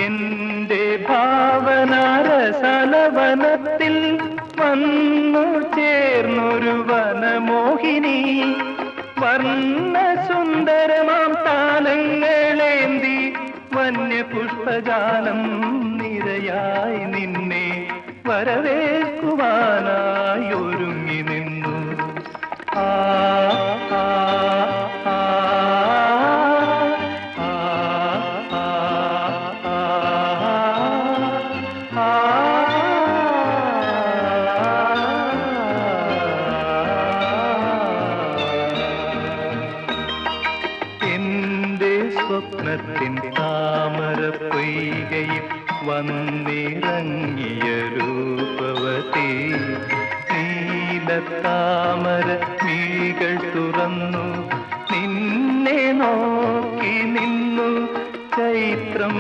എന്റെ ഭാവനാരസലവനത്തിൽ വന്നു ചേർന്നൊരു വനമോഹിനി വർണ്ണസുന്ദരമാം താലങ്ങളേന്തി വന്യപുഷ്പജാലം നിരയായി നിന്നെ വരവേൽക്കുവാനായി ഒരുങ്ങി നിന്നു. ആ ആ ആ എന്റെ സ്വപ്നത്തിൻ താമര പൊയ്കയിൽ വന്നിറങ്ങിയ രൂപവതി നീലത്താമര മിഴികൾ തുറന്നു നിന്നെ നോക്കി നിന്നു ചൈത്രം.